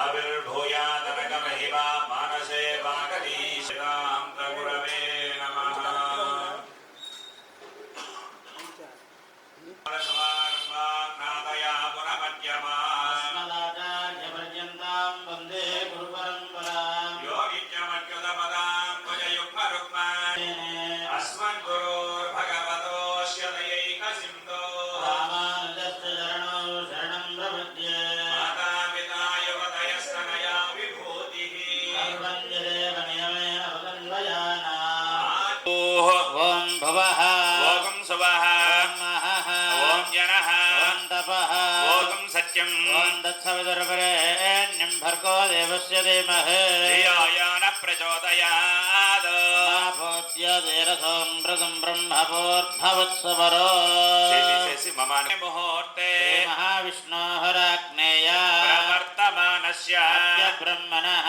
आविर्भूयादनकमहिमा मानसे वागदीशितां प्रगुरवे नमः। नादया पुनमध्यमास्मदाचार्यपर्यन्तां वन्दे गुरुपरम्परां यो नित्यमच्युतपदां भजयुग्मरुग्मा अस्मद्गुरोर्भगवतोऽस्य दयैकसिन्धो रामानुजस्य चरणौ शरणं प्रपद्ये। मातापिता युवतयस्तनया विभूतिः सर्वं यदेव नियमेन भवन्वयानाम्। ॐ भवः ॐ सुवः ॐ जनः ॐ तपः ॐ सत्यं ॐ तत्सवितुर्वरेण्यं भर्गो देवस्य धीमहि धियो यो न प्रचोदयात्। माभूत्यादेरसोऽमृतं ब्रह्मभूर्भवत्सवरो शेषि मम मुहूर्ते महाविष्णोः राज्ञेय प्रवर्तमानस्य ब्रह्मणः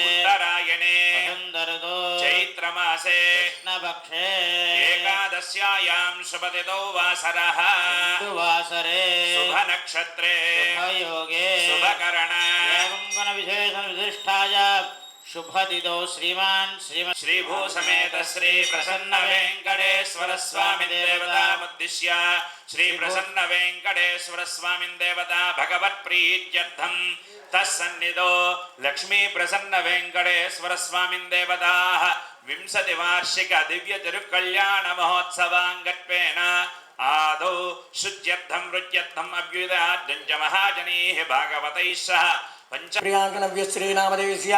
उत्तरायणे सुन्दरतो चैत्रमासे कृष्णपक्षे एकादश्यायां शुभतिथौ वासरः वासरे शुभनक्षत्रे शुभयोगे शुभकरण एवं गुणविशेषविशिष्टाय शुभतिथौ श्रीमान् श्रीभूसमेत श्री प्रसन्न वेंकटेश्वर स्वामी देवतामुद्दिश्य श्री प्रसन्न वेंकटेश्वर स्वामी देवता भगवत् प्रीत्यर्थं तत्सन्निधौ लक्ष्मी प्रसन्न वेंकटेश्वर स्वामी देवताः 20 वार्षिक दिव्य तिरुकल्याण महोत्सवांगत्वेन आदौ शुद्ध्यर्थं वृद्ध्यर्थं अभ्युदयाद्यं च महाजनैः भागवतैः सह पंचप्रियांकनव्य श्रीनामदेवस्य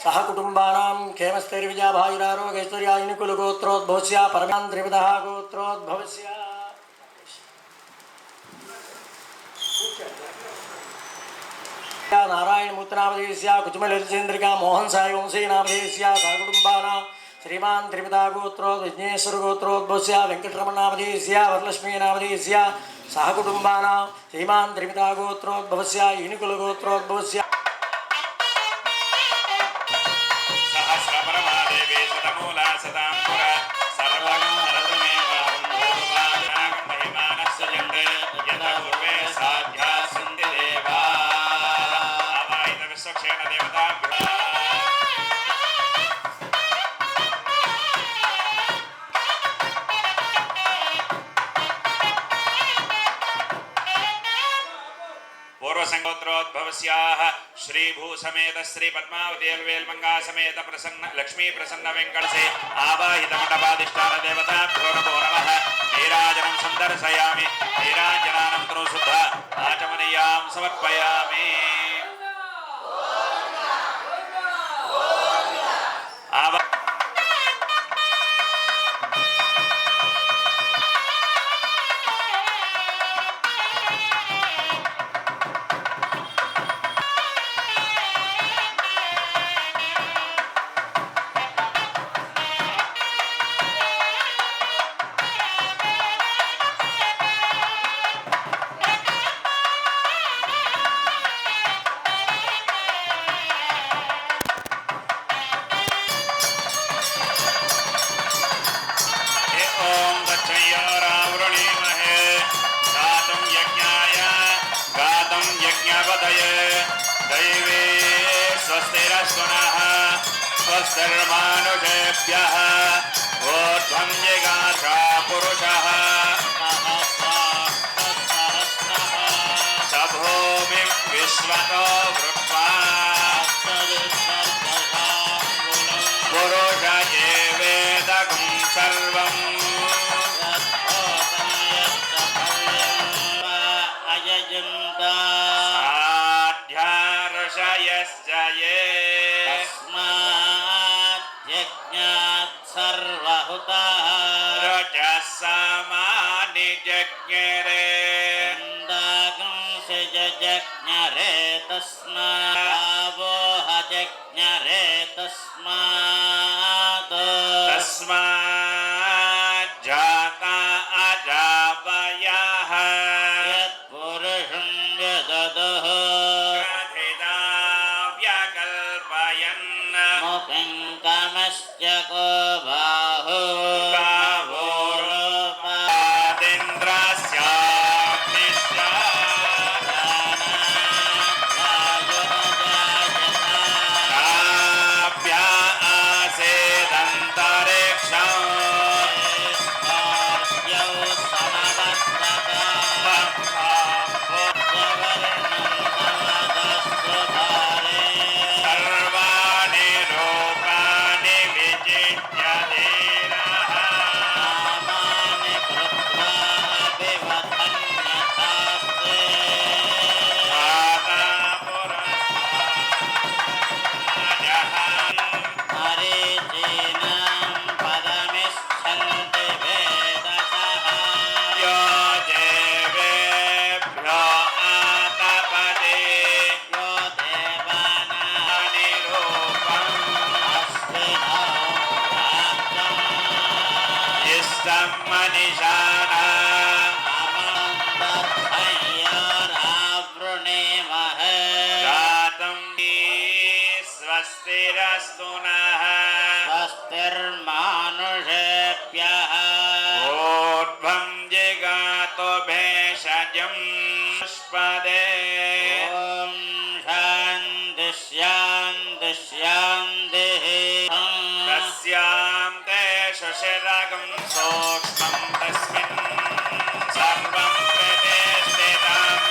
सह कुटुंबानां क्षेमस्थैर्विजयाभायुरारोग्यैश्वर्यायिनि कुलगोत्रोद्भवस्य परमान् त्रिविधः गोत्रोद्भवस्य नारायण मूर्तनामदेवस्य कुचुमललितेन्द्रिका मोहन साई वंशी नामदेवस्य सह कुटुंबानां श्रीमान् त्रिविधा गोत्रोद् विघ्नेश्वर गोत्रोद्भवस्य वेंकटरमणनामदेवस्य वरलक्ष्मी नामदेवस्य सह कुटुंबानां श्रीमान् त्रिविधा गोत्रोद्भवस्य यिनि कुलगोत्रोद्भवस्य सहस्रपरमादेवी शतमूला शतांकुर सर्वगणरत्नमेव महिमानस्य जन्ते यथा पूर्वे साध्या सन्ति देवा आवाहित विश्वक्षेण देवता पूर्वसंगोत्रोद्भवस्याः श्री भूसमेत श्री पद्मावती वेल्मंगा समेत प्रसन्न लक्ष्मी प्रसन्न वेंकटसे आवाहित मंडपाधिष्ठान देवताभ्यो नमो नमः। नीराजनं संदर्शयामि नीराजनानन्तरं शुद्ध आचमनीयां समर्पयामि। दैवे स्वस्तिरस्वनः स्वस्तिर्मानुषेभ्यः ऊर्ध्वं जिगात्रा पुरुषः स भूमिं विश्वतो वृत्वा पुरुष एवेदगुं सर्वम् रजसमानि जज्ञरे जज्ञरे तस्मावोह जज्ञरे तस्मात् जाता अजावयः यत्पुरुषं यददः व्यकल्पयन् मुखं कामश्च को बाहो बाहोरुपादिन्द्रस्याग्निश्च मनिषाणा जातं स्वस्तिरस्तु नः स्वस्तिर्मानुषेभ्यः ऊर्ध्वं जिगातो भेषजं पुष्पदे ॐ शान्ति शान्ति शान्तिः तस्यां ते शशिरगं सूक्ष्मं तस्मिन् सर्वं प्रतिष्ठितम्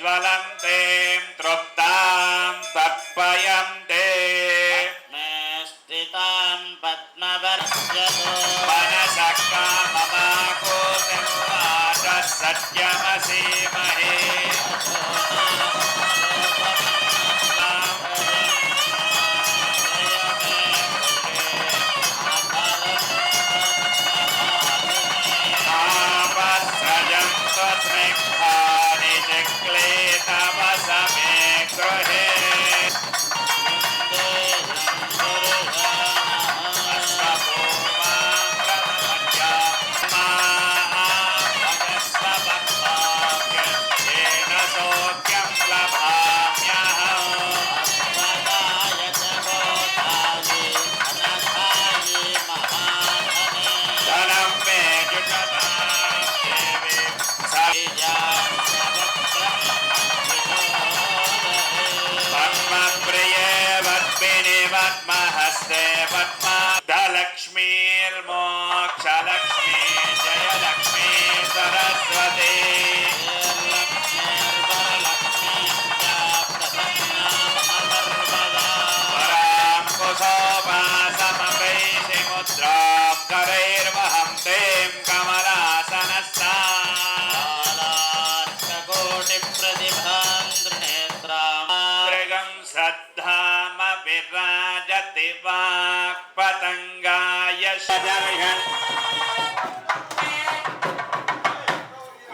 ज्वलन्तीं तृप्तां तर्पयन्ते स्थितां पद्मवर्षतो मनसः काममाकोतिं वाचः सत्यमसीमहे पद्महस्ते पद्मा धलक्ष्मीर्मोक्षलक्ष्मी जयलक्ष्मी सरस्वती परां कुशोपासमवैषि मुद्रां करैर्वहं तें कमलासनस्ताकोटिप्रतिभां त्रिनेत्रां श्रद्धामविराजति वाक्पतङ्गाय शजर्षन्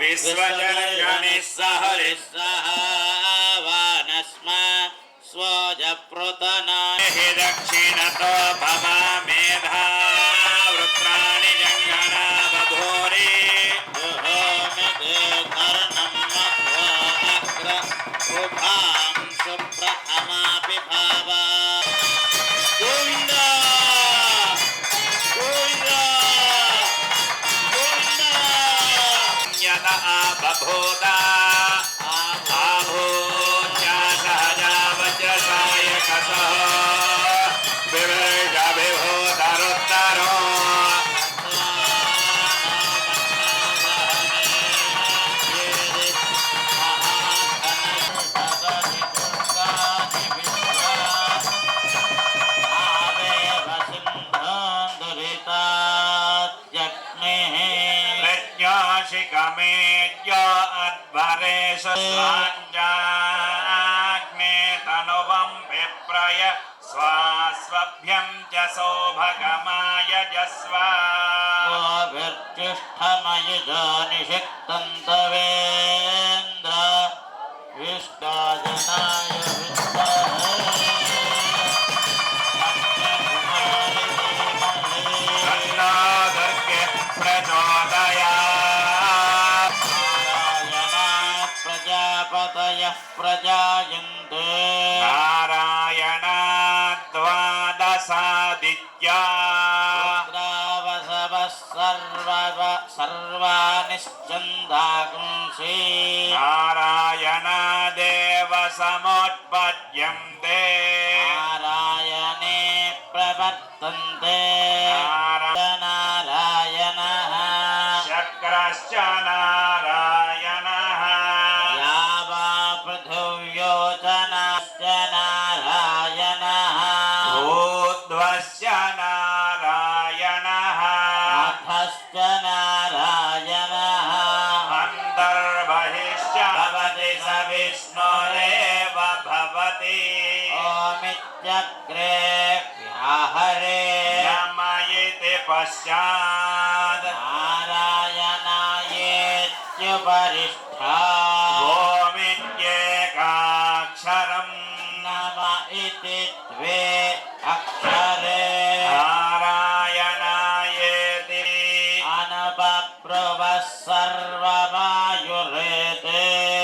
विश्वजर्षणिः सहरिः वानस्म स्वजप्रोतना हि दक्षिणतो भवामेधा वृत्राणि जङ्गना वधूरि जुहोमिते कर्णं मध्वा अग्र उभां सुप्रथमापि भावा गोविन्द गोविन्द गोविन्द यत बभूता आभूत्या सहजा वज्रसायकसः विवेश विभूतरुत्तरो शिखमेज्य अध्वरेश स्वाञ्जाग्ने तनुवं विप्रय स्वास्वभ्यं च सौभगमाय जस्वा गोभिर्तिष्ठमयिजा निषिक्तन्तवेन्द्र विष्टाजनाय विद्महे प्रजापतयः प्रजायन्ते नारायणा द्वादशादित्या रुद्रावसवः सर्वानिश्चन्दागुंसि नारायणा देव समुत्पद्यन्ते नारायणे प्रवर्तन्ते नारायणः शक्रश्च नारायणः या वा पृथिव्योचनाश्च नारायणः विष्णुरेव भवति ओमित्यग्रे व्याहरे नमयिति पश्चात् नारायणायेत्युपरिष्ठा ओमित्येकाक्षरम् नम इति द्वे अक्षरे नारायणायेति अनपप्रुवः सर्वमायुरेते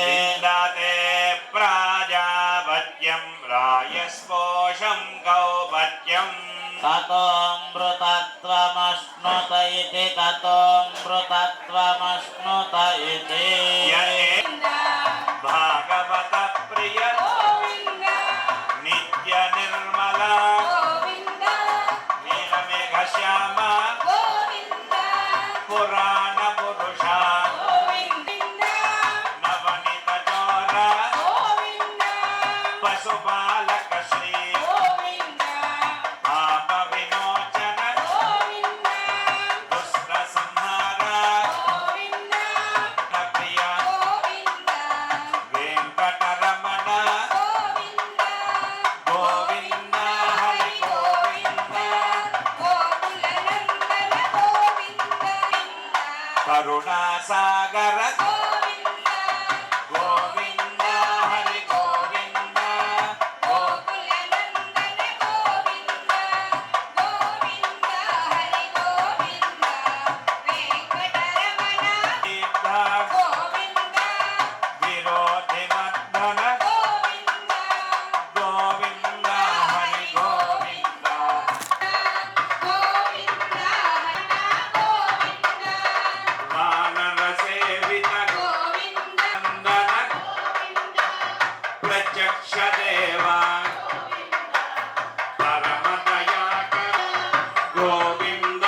विन्दते प्राजापत्यं रायस्पोषं कौपत्यम् ततोऽमृतत्वमश्नुत इति ततोऽमृतत्वमश्नुत इति भागवत प्रिय नित्य निर्मला नीलमेघ श्यामा पुराण पुरुषा नवनीत चोरा पशुपालक श्री पाप विमोचन दुष्ट संहार प्रिय वेंकटरमण गोविंद हरि गोविंद करुणासागर गोविंद हरि गोविंद विरोधि मर्दन गोविंद हरि गोविंद वानर सेवित नंदन प्रत्यक्ष देवा परम दयाकर गोविंद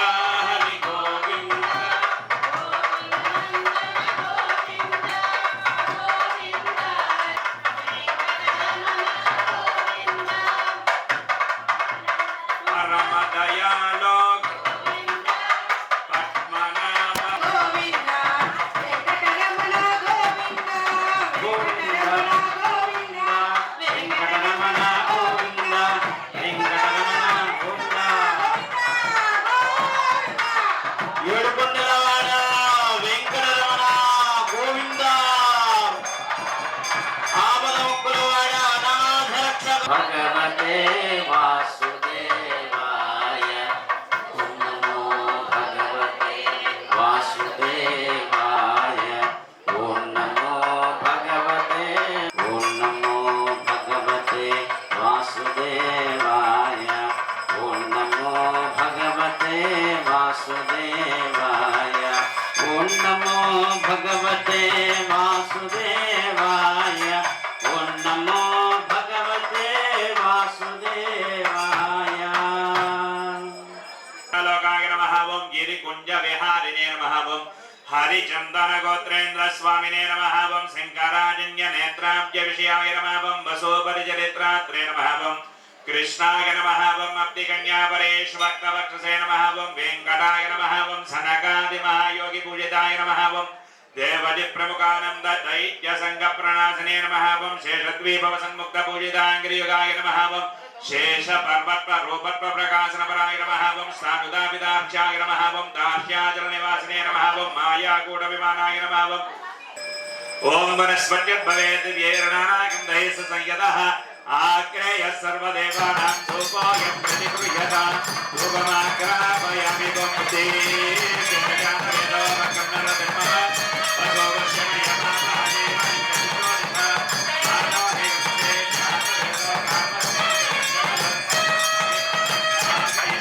हरि गोविंद परम दयालो पद्मनाभ गोविंद वेंकटरमण गोविंद वेंकटरमण गोविंद ఏడుకొండలవాడ వెంకటరమణ గోవింద ఆపద ముక్కులవాడ అనాథ రక్షక భగవతే వాసుదేవాయ ఓం నమో భగవతే వాసుదేవాయ ఓం నమో భగవతే ఓం నమో భగవతే వాసుదేవాయ ఓం నమో భగవతే వాసుదేవాయ ఓం నమో భగవతే వాసుదేవాయ ఓం నమో భగవతే వాసుదేవాయ లోకాయ నమః ఓం గిరికుంజ విహారిణే నమః ఓం హరిచందన గోత్రేంద్ర స్వామినే నమః ఓం శంకరాజన్య నేత్రాబ్జ విషయాయ నమః ఓం వసోపరిచరిత్రాత్రే నమః ఓం कृष्णाय नमः ओम अब्धिकन्या परेश भक्तवक्षसे नमः ओम वेंकटाय नमः ओम सनकादि महायोगी पूजिताय नमः ओम देवदि प्रमुखानंद दैत्य संग प्रणाशने नमः ओम शेषद्वीपव सन्मुक्त पूजितांग्रियुगाय नमः ओम शेष पर्वत रूपत्व प्रकाशन पराय नमः ओम सानुदापिताक्षाय नमः ओम दार्श्याचल निवासने नमः ओम मायाकूट विमानाय नमः ओम वनस्पत्यत् भवेत् व्येरणानागं दहेस संयतः आग्रेय सर्वदेवानां धूपोऽयं प्रतिगृह्यता धूपमाग्रापयामि गोमते जगन्नाथवेदो वक्रन्नरधर्मः वसोवश्यमयमापादे वैकल्योदिता आनोहे वन्दे ज्ञातवेदो कामस्ते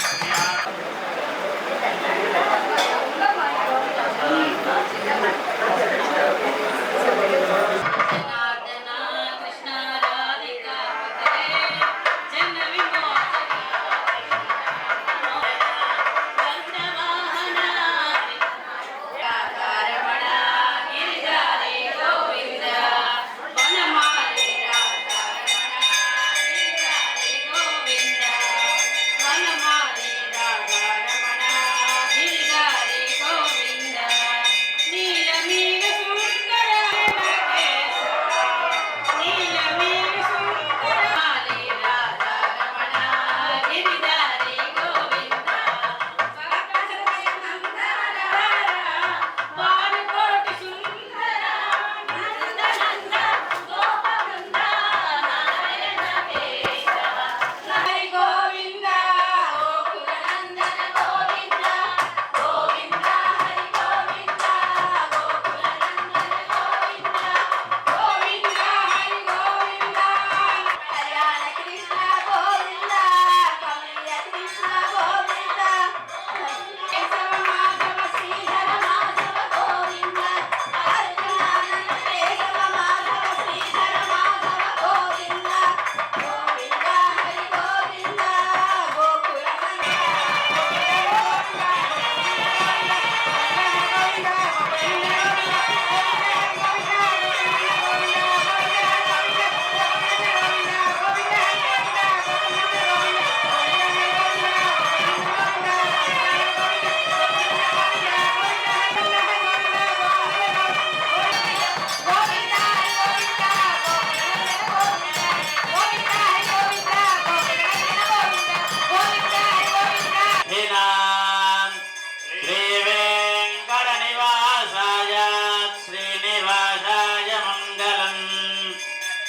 गिरिजारे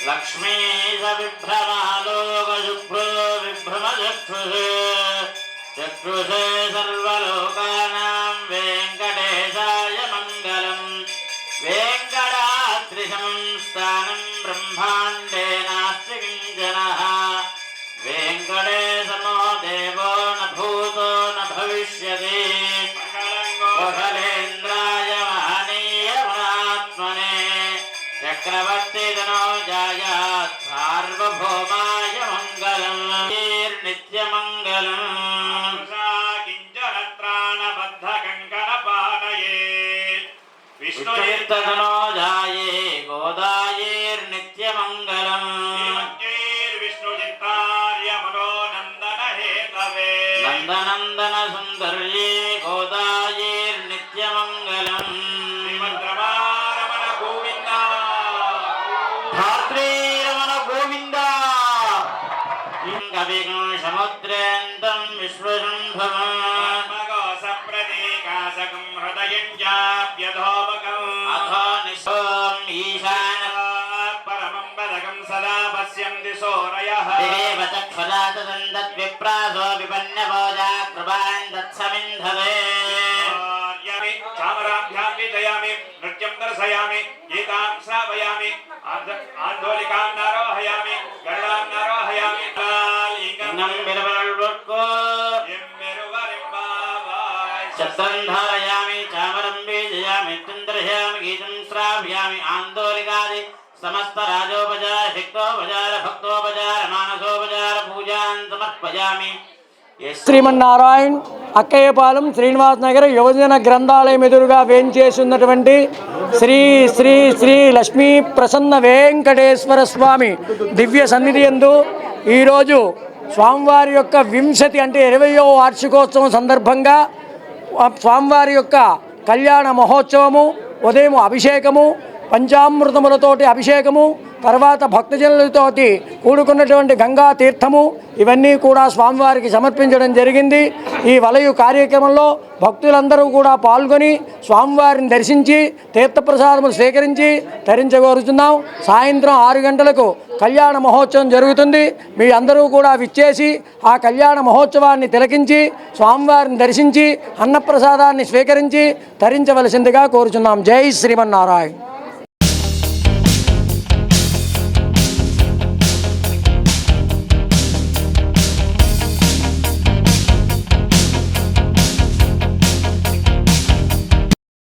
లక్ష్మీ విభ్రమాలోకశుభ్రో విభ్రమచక్షుషే చక్షుషే సర్వలోకానాం వెంకటేశాయ మంగళం వెంకటాద్రిశమం స్థానం బ్రహ్మాండే నాస్తి కించనః వెంకటేశమో దేవో న భూతో న భవిష్యతి కోసలేంద్రాయ మహనీయ గుణాత్మనే చక్రవర్తి ధనోజాయ సార్వభౌమాయ మంగళం నిత్యమంగళం కించనత్రాణబద్ధ కంకణ పానయే విష్ణుచిత్తధనోజాయే గోదాయేర్నిత్యమంగళం విష్ణుచిత్తార్య మనోనందన హేతవే నందనందన సుందర్యే గోదాయేర్నిత్యమంగళం శ్రీమద్రమారమణ గోవింద ధాత్రీరమణ గోవింద కవిగం సముద్రేంతం విశ్వశంభవం ప్రతీకాశకం హృదయం జాప్యధోమకం అథో నిశోం ఈశాన పరమం పదకం సదా పశ్యంతి సూరయః దేవ చక్షురాత సందద్విప్రాసో విపన్నభోజా కృపాన్ తత్సమింధవే చామరాభ్యాం విదయామి నృత్యం దర్శయామి గీతాం శ్రావయామి ఆందోళికాం నారోహయామి గరుడాం నారోహయామి లింగం విరవల్వక్కో శస్త్రం ధారయామి చామరం బీజయామి తుందర్శయామి గీతం శ్రావ్యామి ఆందోళికాది సమస్త రాజోపచార శక్తోపచార భక్తోపచార మానసోపచార పూజాన్ సమర్పయామి. శ్రీమన్నారాయణ్ అక్కయ్యపాలెం శ్రీనివాస్ నగర్ యువజన గ్రంథాలయం ఎదురుగా వేంచేస్తున్నటువంటి శ్రీ శ్రీ శ్రీ లక్ష్మీ ప్రసన్న వెంకటేశ్వర స్వామి దివ్య సన్నిధి యందు ఈరోజు స్వామివారి యొక్క 20 అంటే 20వ వార్షికోత్సవం సందర్భంగా స్వామివారి యొక్క కళ్యాణ మహోత్సవము, ఉదయం అభిషేకము, పంచామృతములతోటి అభిషేకము, తర్వాత భక్తజనులతోటి కూడుకున్నటువంటి గంగా తీర్థము ఇవన్నీ కూడా స్వామివారికి సమర్పించడం జరిగింది. ఈ వలయు కార్యక్రమంలో భక్తులందరూ కూడా పాల్గొని స్వామివారిని దర్శించి తీర్థప్రసాదములు స్వీకరించి తరించగోరుతున్నాం. సాయంత్రం 6 గంటలకు కళ్యాణ మహోత్సవం జరుగుతుంది. మీ అందరూ కూడా విచ్చేసి ఆ కళ్యాణ మహోత్సవాన్ని తిలకించి స్వామివారిని దర్శించి అన్నప్రసాదాన్ని స్వీకరించి తరించవలసిందిగా కోరుచున్నాం. జై శ్రీమన్నారాయణ.